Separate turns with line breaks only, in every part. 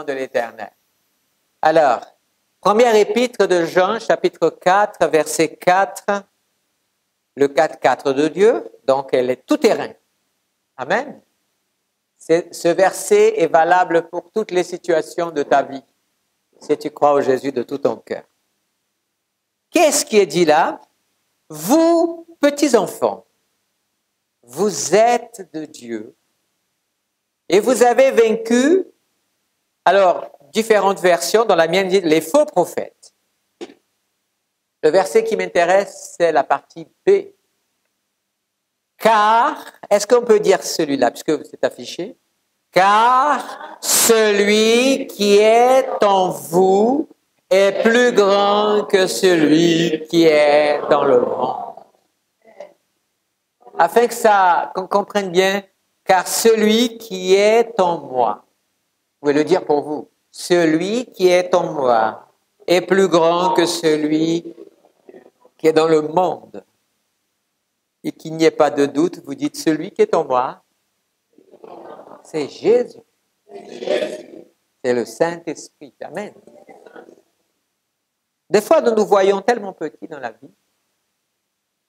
nom de l'Éternel. Alors, première épître de Jean, chapitre 4, verset 4, le 4 de Dieu, donc elle est tout terrain. Amen. Ce verset est valable pour toutes les situations de ta vie, si tu crois au Jésus de tout ton cœur. Qu'est-ce qui est dit là? Vous, petits enfants, vous êtes de Dieu et vous avez vaincu, alors, différentes versions, dans la mienne dit les faux prophètes. Le verset qui m'intéresse, c'est la partie B. Car, est-ce qu'on peut dire celui-là, puisque c'est affiché? Car celui qui est en vous est plus grand que celui qui est dans le monde. Afin qu'on comprenne bien, car celui qui est en moi, vous pouvez le dire pour vous, celui qui est en moi est plus grand que celui qui est dans le monde. Et qu'il n'y ait pas de doute, vous dites celui qui est en moi, c'est Jésus. C'est le Saint-Esprit. Amen. Des fois, nous nous voyons tellement petits dans la vie,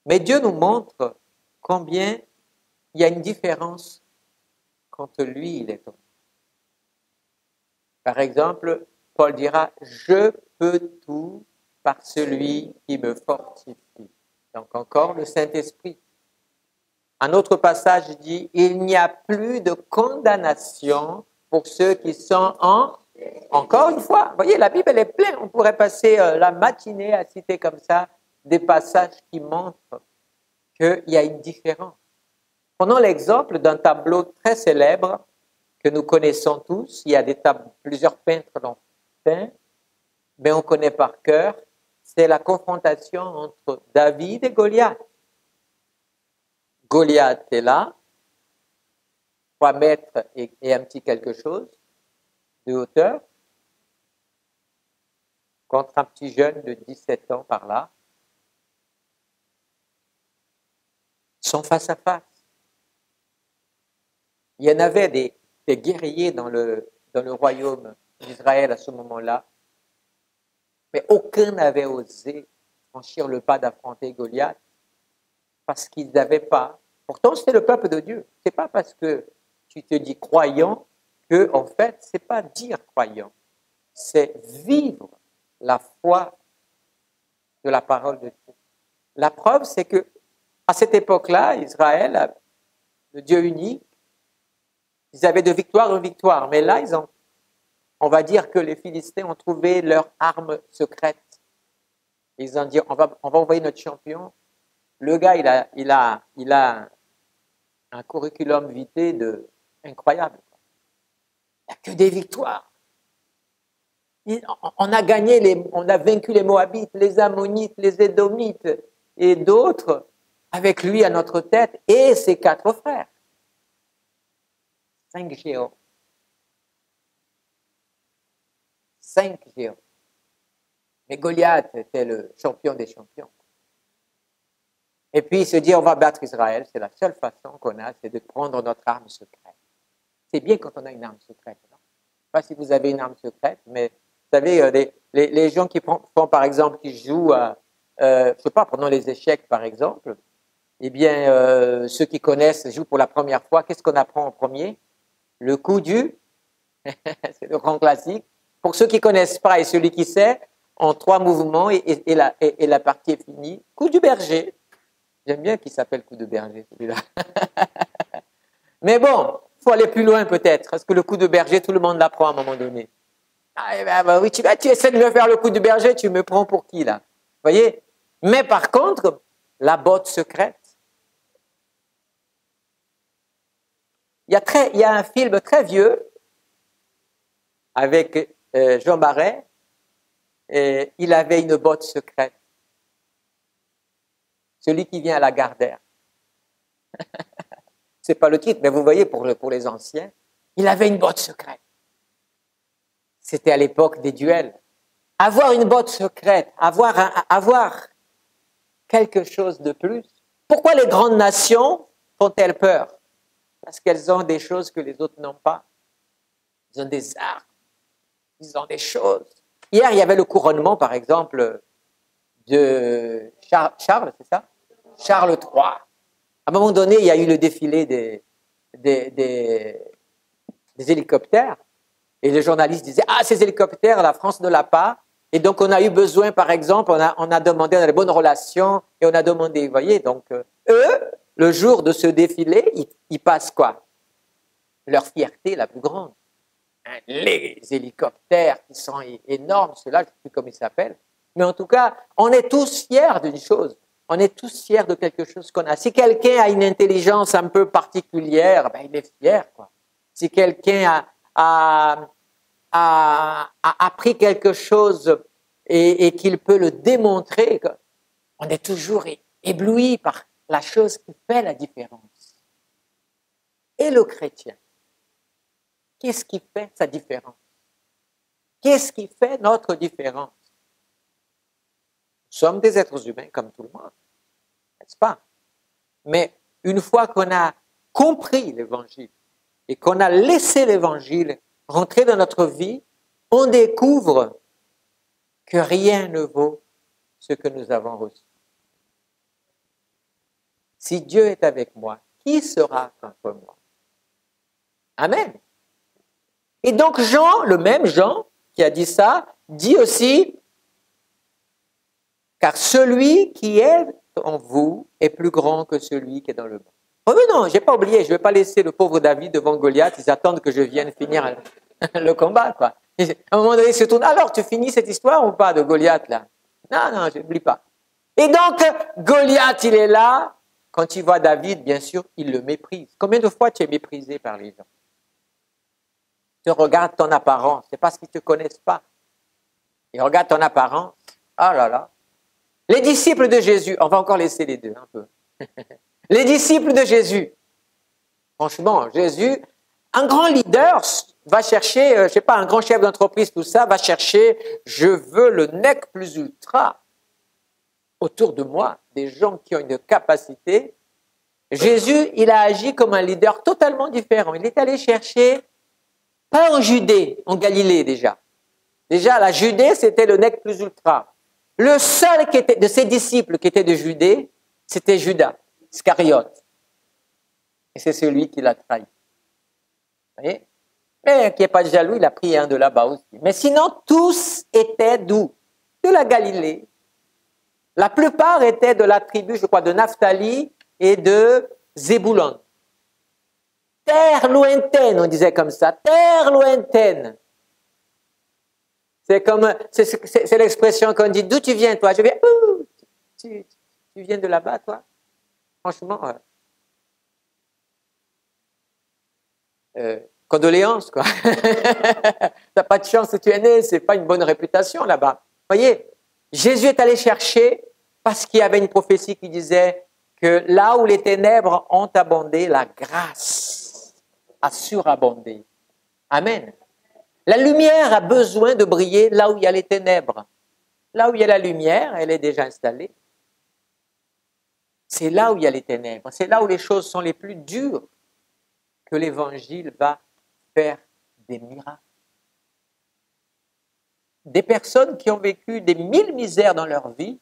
mais Dieu nous montre combien il y a une différence quand lui, il est en nous. Par exemple, Paul dira « Je peux tout par celui qui me fortifie ». Donc encore le Saint-Esprit. Un autre passage dit « Il n'y a plus de condamnation pour ceux qui sont en... » Encore une fois, vous voyez, la Bible, elle est pleine. On pourrait passer la matinée à citer comme ça des passages qui montrent qu'il y a une différence. Prenons l'exemple d'un tableau très célèbre que nous connaissons tous. Il y a plusieurs peintres l'ont peint, mais on connaît par cœur. C'est la confrontation entre David et Goliath. Goliath est là, 3 mètres et un petit quelque chose de hauteur, contre un petit jeune de 17 ans par là. Ils sont face à face. Il y en avait des guerriers dans le royaume d'Israël à ce moment-là, mais aucun n'avait osé franchir le pas d'affronter Goliath parce qu'ils n'avaient pas. Pourtant, c'est le peuple de Dieu. Ce n'est pas parce que tu te dis croyant que, en fait, ce n'est pas dire croyant, c'est vivre la foi de la parole de Dieu. La preuve, c'est que à cette époque-là, Israël, le Dieu unique, ils avaient de victoire en victoire, mais là, on va dire que les Philistins ont trouvé leur arme secrète. Ils ont dit, on va envoyer notre champion. Le gars, il a un curriculum vitae incroyable. Il n'y a que des victoires. On a vaincu les Moabites, les Ammonites, les Édomites et d'autres avec lui à notre tête et ses 4 frères. 5 géants. 5 géants. Mais Goliath était le champion des champions. Et puis il se dit, on va battre Israël. C'est la seule façon qu'on a, c'est de prendre notre arme secrète. C'est bien quand on a une arme secrète. Non? Je ne sais pas si vous avez une arme secrète, mais vous savez, les gens qui font, par exemple, qui jouent à, je ne sais pas, prenons les échecs, par exemple, eh bien, ceux qui connaissent jouent pour la première fois. Qu'est-ce qu'on apprend en premier? Le coup du, c'est le grand classique. Pour ceux qui ne connaissent pas et celui qui sait, en 3 mouvements et la partie est finie. Coup du berger. J'aime bien qu'il s'appelle coup de berger, celui-là. Mais bon, il faut aller plus loin peut-être. Parce que le coup de berger, tout le monde l'apprend à un moment donné. Ah, bah oui, tu essaies de me faire le coup de berger, tu me prends pour qui là? Vous voyez? Mais par contre, la botte secrète. Il y a un film très vieux avec Jean Marais. Et il avait une botte secrète. Celui qui vient à la Gardère. C'est pas le titre, mais vous voyez, pour les anciens, il avait une botte secrète. C'était à l'époque des duels. Avoir une botte secrète, avoir quelque chose de plus. Pourquoi les grandes nations font-elles peur? Parce qu'elles ont des choses que les autres n'ont pas. Ils ont des armes. Ils ont des choses. Hier, il y avait le couronnement, par exemple, de Charles, c'est ça? Charles III. À un moment donné, il y a eu le défilé des hélicoptères. Et les journalistes disaient, ah, ces hélicoptères, la France ne l'a pas. Et donc, on a eu besoin, par exemple, on a demandé, on a des bonnes relations, et on a demandé, vous voyez, donc, eux, le jour de ce défilé, ils passent quoi? Leur fierté la plus grande. Hein, les hélicoptères qui sont énormes, ceux-là, je ne sais plus comment ils s'appellent. Mais en tout cas, on est tous fiers d'une chose. On est tous fiers de quelque chose qu'on a. Si quelqu'un a une intelligence un peu particulière, ben, il est fier, quoi. Si quelqu'un a appris quelque chose et qu'il peut le démontrer, on est toujours ébloui par la chose qui fait la différence. Et le chrétien, qu'est-ce qui fait sa différence? Qu'est-ce qui fait notre différence? Nous sommes des êtres humains comme tout le monde, n'est-ce pas? Mais une fois qu'on a compris l'Évangile et qu'on a laissé l'Évangile rentrer dans notre vie, on découvre que rien ne vaut ce que nous avons reçu. Si Dieu est avec moi, qui sera contre moi? Amen. Et donc Jean, le même Jean qui a dit ça, dit aussi, car celui qui est en vous est plus grand que celui qui est dans le monde. Oh mais non, j'ai pas oublié, je ne vais pas laisser le pauvre David devant Goliath, ils attendent que je vienne finir le combat, quoi. À un moment donné, ils se tournent, alors tu finis cette histoire ou pas de Goliath, là? Non, je n'oublie pas. Et donc, Goliath, il est là. Quand il voit David, bien sûr, il le méprise. Combien de fois tu es méprisé par les gens? Tu regardes ton apparence, c'est parce qu'ils ne te connaissent pas. Ils regardent ton apparence. Ah là là. Les disciples de Jésus, on va encore laisser les deux un peu. Les disciples de Jésus. Franchement, Jésus, un grand leader va chercher, je ne sais pas, un grand chef d'entreprise, tout ça, va chercher, je veux le nec plus ultra autour de moi, des gens qui ont une capacité. Jésus, il a agi comme un leader totalement différent. Il est allé chercher, pas en Judée, en Galilée déjà. Déjà, la Judée, c'était le nec plus ultra. Le seul qui était, de ses disciples qui était de Judée, c'était Judas, Iscariote. Et c'est celui qui l'a trahi. Vous voyez? Mais qui n'est pas jaloux, il a pris un de là-bas aussi. Mais sinon, tous étaient d'où? De la Galilée. La plupart étaient de la tribu, je crois, de Naphtali et de Zébulon. Terre lointaine, on disait comme ça, terre lointaine. C'est l'expression qu'on dit, d'où tu viens toi? Je viens, tu viens de là-bas toi? Franchement, condoléances quoi. T'as pas de chance où tu es né, c'est pas une bonne réputation là-bas. Voyez, Jésus est allé chercher parce qu'il y avait une prophétie qui disait que là où les ténèbres ont abondé, la grâce a surabondé. Amen. La lumière a besoin de briller là où il y a les ténèbres. Là où il y a la lumière, elle est déjà installée. C'est là où il y a les ténèbres. C'est là où les choses sont les plus dures que l'Évangile va faire des miracles. Des personnes qui ont vécu des mille misères dans leur vie,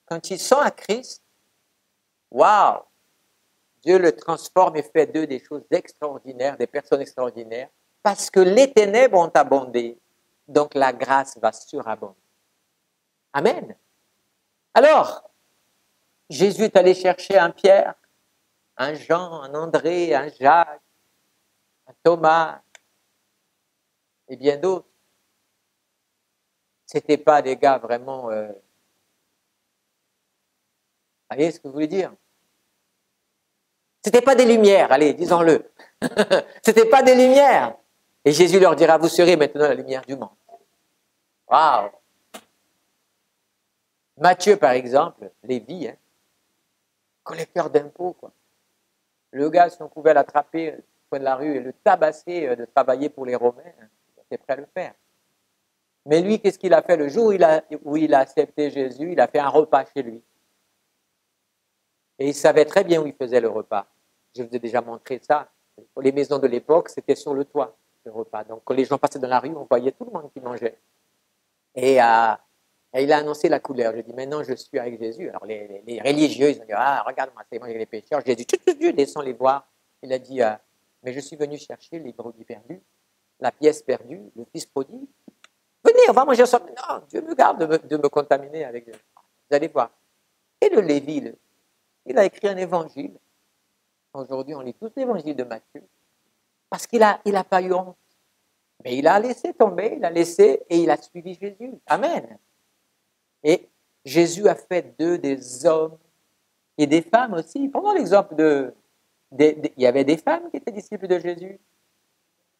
quand ils sont à Christ, waouh, Dieu le transforme et fait d'eux des choses extraordinaires, des personnes extraordinaires, parce que les ténèbres ont abondé, donc la grâce va surabonder. Amen. Alors, Jésus est allé chercher un Pierre, un Jean, un André, un Jacques, un Thomas, et bien d'autres. Ce n'étaient pas des gars vraiment... Vous voyez ce que je voulais dire? Ce n'étaient pas des lumières, allez, disons-le. Ce n'étaient pas des lumières. Et Jésus leur dira, vous serez maintenant la lumière du monde. Waouh! Matthieu, par exemple, Lévi, collecteur d'impôts, quoi. Le gars, si on pouvait l'attraper au coin de la rue et le tabasser de travailler pour les Romains, il était prêt à le faire. Mais lui, qu'est-ce qu'il a fait le jour où il a accepté Jésus? Il a fait un repas chez lui. Et il savait très bien où il faisait le repas. Je vous ai déjà montré ça. Pour les maisons de l'époque, c'était sur le toit. ce repas. Donc, quand les gens passaient dans la rue, on voyait tout le monde qui mangeait. Et il a annoncé la couleur. Je dis, maintenant, je suis avec Jésus. Alors, les religieux, ils ont dit, ah, regarde-moi, c'est moi les pécheurs. Jésus, Dieu descend les voir. Il a dit, mais je suis venu chercher les brebis perdus, la pièce perdue, le fils prodigue. Venez, on va manger ensemble. Non, Dieu me garde de me contaminer avec Dieu. Vous allez voir. Et le Lévi, il a écrit un évangile. Aujourd'hui, on lit tous l'évangile de Matthieu. Parce qu'il a pas eu honte. Mais il a laissé tomber, il a laissé et il a suivi Jésus. Amen. Et Jésus a fait d'eux des hommes et des femmes aussi. Prenons l'exemple il y avait des femmes qui étaient disciples de Jésus.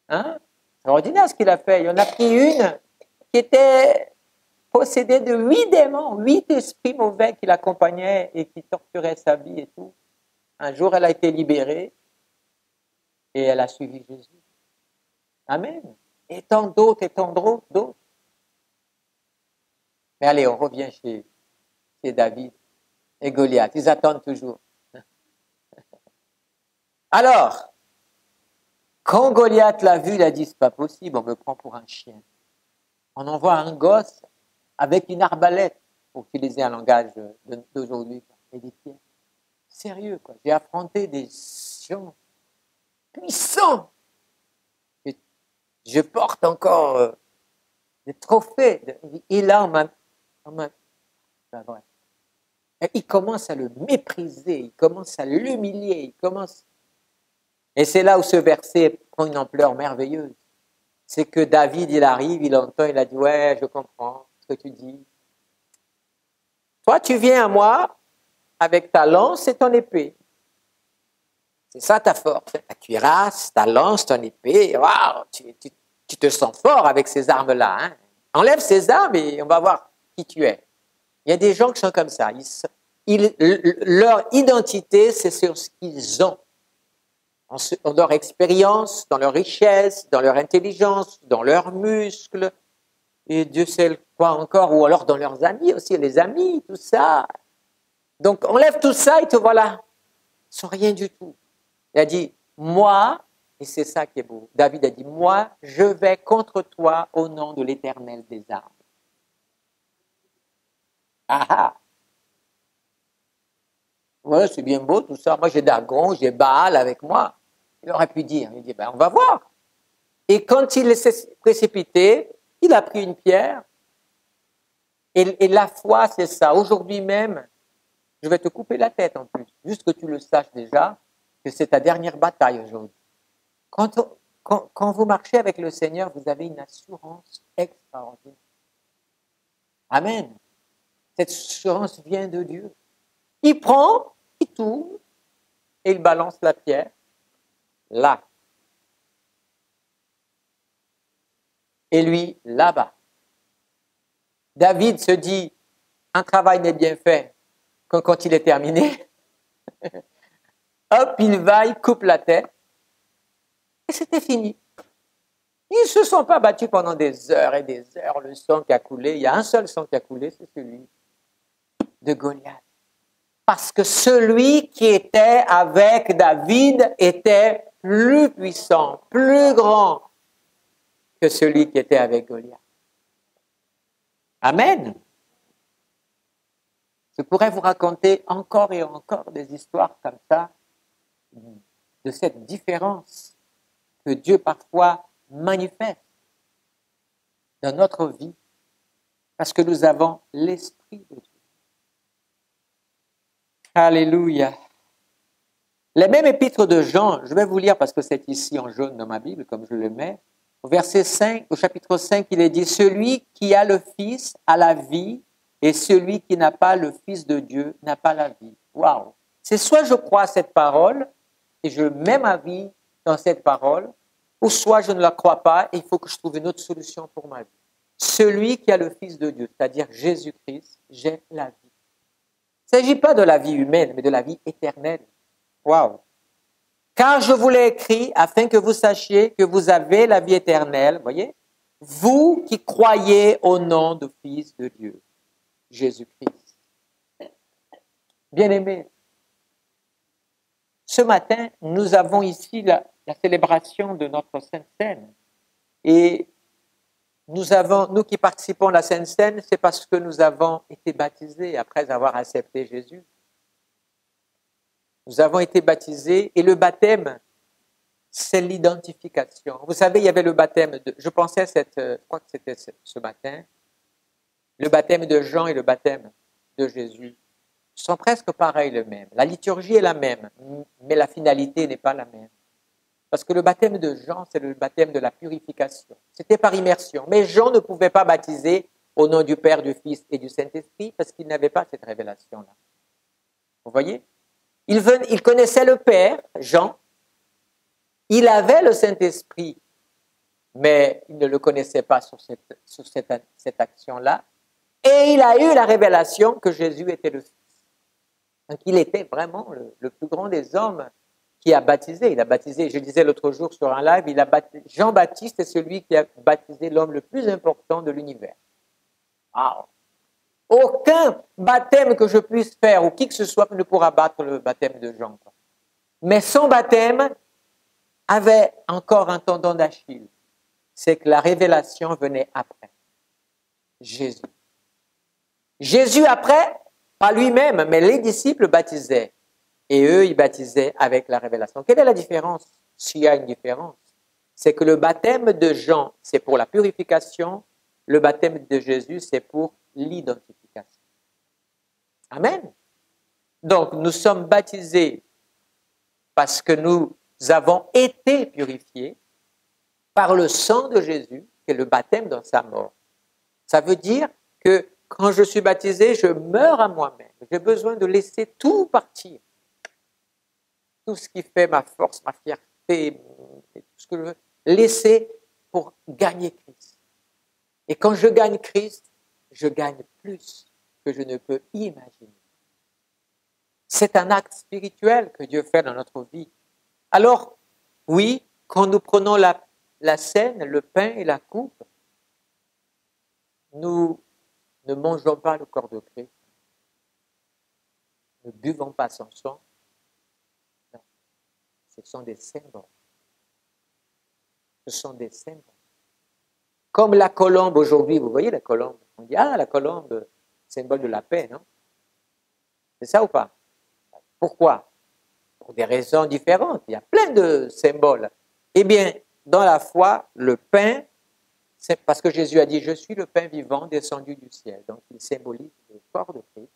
Hein? C'est ordinaire ce qu'il a fait. Il y en a pris une qui était possédée de 8 démons, 8 esprits mauvais qui l'accompagnaient et qui torturaient sa vie et tout. Un jour, elle a été libérée et elle a suivi Jésus. Amen. Et tant d'autres, et tant d'autres. Mais allez, on revient chez David et Goliath. Ils attendent toujours. Alors, quand Goliath l'a vu, il a dit, c'est pas possible, on me prend pour un chien. On envoie un gosse avec une arbalète, pour utiliser un langage d'aujourd'hui, et des pierres. Sérieux, quoi. J'ai affronté des gens puissants. Je porte encore des trophées. Et là, il commence à le mépriser, il commence à l'humilier, Et c'est là où ce verset prend une ampleur merveilleuse. C'est que David, il arrive, il entend, il a dit, ouais, je comprends ce que tu dis. Toi, tu viens à moi avec ta lance et ton épée. C'est ça ta force, ta cuirasse, ta lance, ton épée. Waouh, tu te sens fort avec ces armes-là. Hein? Enlève ces armes et on va voir qui tu es. Il y a des gens qui sont comme ça. Leur identité, c'est sur ce qu'ils ont. Dans leur expérience, dans leur richesse, dans leur intelligence, dans leurs muscles, et Dieu sait quoi encore, ou alors dans leurs amis aussi, les amis, tout ça. Donc, enlève tout ça et te voilà, sans rien du tout. Il a dit, moi, et c'est ça qui est beau, David a dit, moi, je vais contre toi au nom de l'Éternel des armes. Ah ah! Ouais, c'est bien beau tout ça. Moi, j'ai Dagon, j'ai Baal avec moi. Il aurait pu dire, il dit, ben, on va voir. Et quand il s'est précipité, il a pris une pierre. Et la foi, c'est ça. Aujourd'hui même, je vais te couper la tête en plus. Juste que tu le saches déjà, que c'est ta dernière bataille aujourd'hui. Quand vous marchez avec le Seigneur, vous avez une assurance extraordinaire. Amen. Cette assurance vient de Dieu. Il prend, il tourne, et il balance la pierre là. Et lui, là-bas. David se dit, un travail n'est bien fait quand il est terminé. Hop, il va, il coupe la tête. Et c'était fini. Ils ne se sont pas battus pendant des heures et des heures. Le sang qui a coulé, il y a un seul sang qui a coulé, c'est celui de Goliath. Parce que celui qui était avec David était plus puissant, plus grand que celui qui était avec Goliath. Amen. Je pourrais vous raconter encore et encore des histoires comme ça, de cette différence que Dieu parfois manifeste dans notre vie, parce que nous avons l'Esprit de Dieu. Alléluia. Les mêmes épîtres de Jean, je vais vous lire parce que c'est ici en jaune dans ma Bible, comme je le mets. Au verset 5, au chapitre 5, il est dit, celui qui a le Fils a la vie, et celui qui n'a pas le Fils de Dieu n'a pas la vie. Waouh! C'est soit je crois à cette parole, et je mets ma vie dans cette parole, ou soit je ne la crois pas, et il faut que je trouve une autre solution pour ma vie. Celui qui a le Fils de Dieu, c'est-à-dire Jésus-Christ, j'ai la vie. Il ne s'agit pas de la vie humaine, mais de la vie éternelle. Waouh! Car je vous l'ai écrit afin que vous sachiez que vous avez la vie éternelle, voyez, vous qui croyez au nom du Fils de Dieu, Jésus-Christ. Bien-aimés, ce matin, nous avons ici la célébration de notre Sainte Seine. Et nous qui participons à la Sainte Seine, c'est parce que nous avons été baptisés après avoir accepté Jésus. Nous avons été baptisés et le baptême, c'est l'identification. Vous savez, il y avait le baptême je pensais je crois que c'était ce matin, le baptême de Jean et le baptême de Jésus sont presque pareils le même. La liturgie est la même, mais la finalité n'est pas la même. Parce que le baptême de Jean, c'est le baptême de la purification. C'était par immersion. Mais Jean ne pouvait pas baptiser au nom du Père, du Fils et du Saint-Esprit parce qu'il n'avait pas cette révélation-là. Vous voyez? Il connaissait le Père, Jean. Il avait le Saint-Esprit, mais il ne le connaissait pas sur cette action-là. Et il a eu la révélation que Jésus était le Fils. Donc il était vraiment le plus grand des hommes qui a baptisé. Il a baptisé, je disais l'autre jour sur un live, Jean-Baptiste est celui qui a baptisé l'homme le plus important de l'univers. Wow. Aucun baptême que je puisse faire ou qui que ce soit ne pourra battre le baptême de Jean. Mais son baptême avait encore un tendon d'Achille. C'est que la révélation venait après. Jésus. Jésus après, pas lui-même, mais les disciples baptisaient. Et eux, ils baptisaient avec la révélation. Quelle est la différence? S'il y a une différence, c'est que le baptême de Jean, c'est pour la purification. Le baptême de Jésus, c'est pour l'identification. Amen. Donc, nous sommes baptisés parce que nous avons été purifiés par le sang de Jésus, qui est le baptême dans sa mort. Ça veut dire que quand je suis baptisé, je meurs à moi-même. J'ai besoin de laisser tout partir. Tout ce qui fait ma force, ma fierté, tout ce que je veux, laisser pour gagner Christ. Et quand je gagne Christ, je gagne plus que je ne peux imaginer. C'est un acte spirituel que Dieu fait dans notre vie. Alors, oui, quand nous prenons la scène, le pain et la coupe, nous ne mangeons pas le corps de Christ. Ne buvons pas son sang. Non, ce sont des symboles. Ce sont des symboles. Comme la colombe aujourd'hui, vous voyez la colombe. On dit, ah, la colombe, symbole de la paix, non? C'est ça ou pas? Pourquoi? Pour des raisons différentes. Il y a plein de symboles. Eh bien, dans la foi, le pain, c'est parce que Jésus a dit, je suis le pain vivant descendu du ciel. Donc, il symbolise le corps de Christ.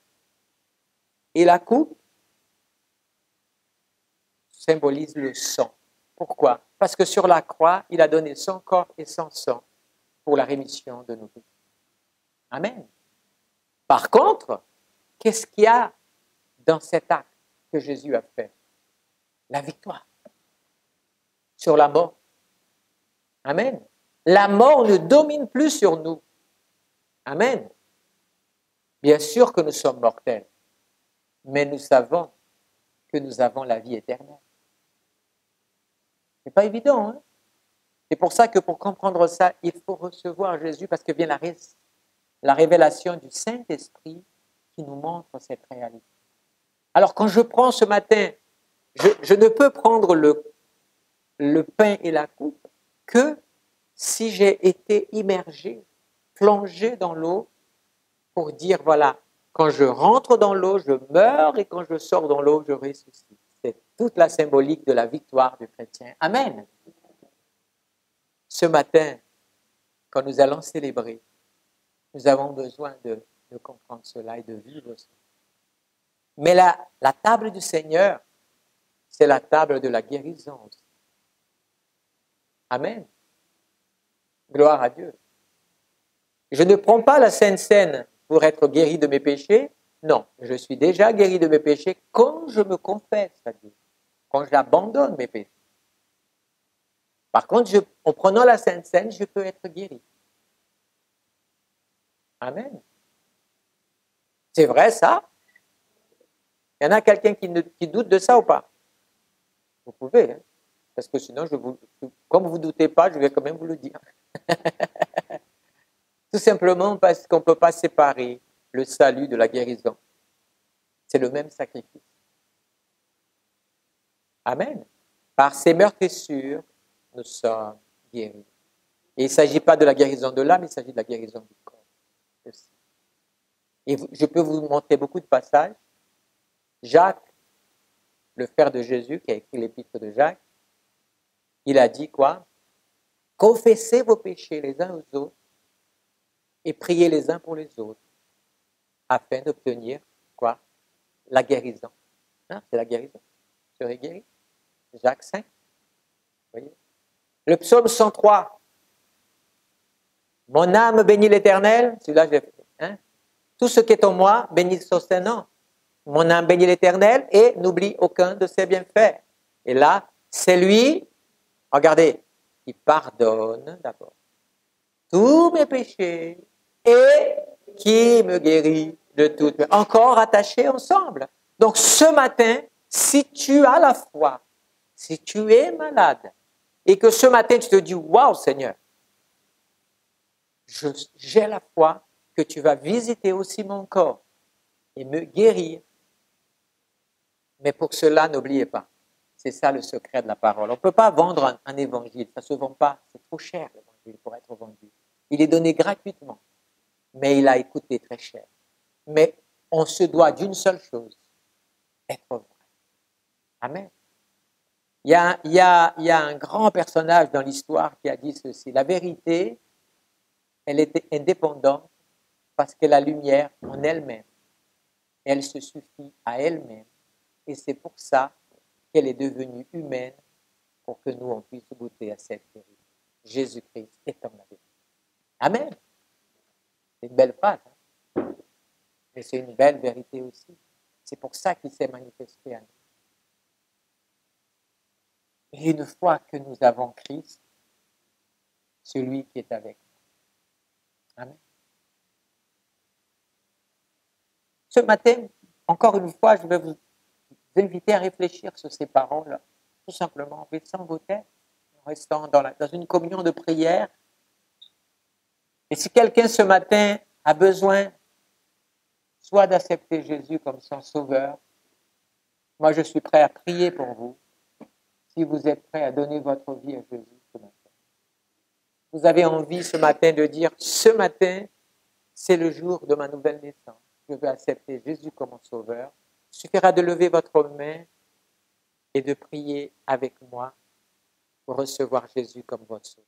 Et la coupe symbolise le sang. Pourquoi? Parce que sur la croix, il a donné son corps et son sang pour la rémission de nos péchés. Amen. Par contre, qu'est-ce qu'il y a dans cet acte que Jésus a fait? La victoire sur la mort. Amen. La mort ne domine plus sur nous. Amen. Bien sûr que nous sommes mortels, mais nous savons que nous avons la vie éternelle. C'est pas évident, hein? C'est pour ça que pour comprendre ça, il faut recevoir Jésus parce que vient la révélation du Saint-Esprit qui nous montre cette réalité. Alors quand je prends ce matin, je ne peux prendre le pain et la coupe que si j'ai été immergé, plongé dans l'eau pour dire, voilà, quand je rentre dans l'eau, je meurs et quand je sors dans l'eau, je ressuscite. C'est toute la symbolique de la victoire du chrétien. Amen. Ce matin, quand nous allons célébrer, nous avons besoin de comprendre cela et de vivre cela. Mais la table du Seigneur, c'est la table de la guérison aussi. Amen. Gloire à Dieu. Je ne prends pas la Sainte Seine pour être guéri de mes péchés. Non, je suis déjà guéri de mes péchés quand je me confesse à Dieu, quand j'abandonne mes péchés. Par contre, en prenant la Sainte Seine, je peux être guéri. Amen. C'est vrai ça? Il y en a quelqu'un qui doute de ça ou pas? Vous pouvez, hein? Parce que sinon, comme vous ne doutez pas, je vais quand même vous le dire. Tout simplement parce qu'on ne peut pas séparer le salut de la guérison. C'est le même sacrifice. Amen. Par ses meurtrissures, nous sommes guéris. Et il ne s'agit pas de la guérison de l'âme, il s'agit de la guérison du corps aussi. Et je peux vous montrer beaucoup de passages. Jacques, le frère de Jésus, qui a écrit l'épître de Jacques, il a dit quoi? Confessez vos péchés les uns aux autres et priez les uns pour les autres afin d'obtenir quoi? La guérison. Hein? C'est la guérison. Vous serez guéri. Jacques 5. Voyez? Le psaume 103. Mon âme bénit l'Éternel. Celui-là, je l'ai fait. Hein? Tout ce qui est en moi bénit son Saint-Nom. Mon âme bénit l'Éternel et n'oublie aucun de ses bienfaits. Et là, c'est lui, regardez, qui pardonne d'abord tous mes péchés et qui me guérit de toutes. Encore attachés ensemble. Donc ce matin, si tu as la foi, si tu es malade et que ce matin tu te dis, waouh Seigneur, j'ai la foi que tu vas visiter aussi mon corps et me guérir. Mais pour cela, n'oubliez pas, c'est ça le secret de la parole. On ne peut pas vendre un évangile, ça ne se vend pas, c'est trop cher l'évangile pour être vendu. Il est donné gratuitement, mais il a coûté très cher. Mais on se doit d'une seule chose, être vrai. Amen. Il y a un grand personnage dans l'histoire qui a dit ceci, la vérité, elle est indépendante parce que la lumière en elle-même, elle se suffit à elle-même. Et c'est pour ça qu'elle est devenue humaine, pour que nous, on puisse goûter à cette vérité. Jésus-Christ étant la vérité. Amen. C'est une belle phrase, hein? Mais c'est une belle vérité aussi. C'est pour ça qu'il s'est manifesté à nous. Et une fois que nous avons Christ, celui qui est avec nous. Amen. Ce matin, encore une fois, je vais vous inviter à réfléchir sur ces paroles, tout simplement en baissant vos têtes, en restant dans une communion de prière. Et si quelqu'un ce matin a besoin soit d'accepter Jésus comme son sauveur, moi je suis prêt à prier pour vous, si vous êtes prêt à donner votre vie à Jésus ce matin. Vous avez envie ce matin de dire, ce matin, c'est le jour de ma nouvelle naissance. Je veux accepter Jésus comme mon sauveur. Il suffira de lever votre main et de prier avec moi pour recevoir Jésus comme votre sauveur.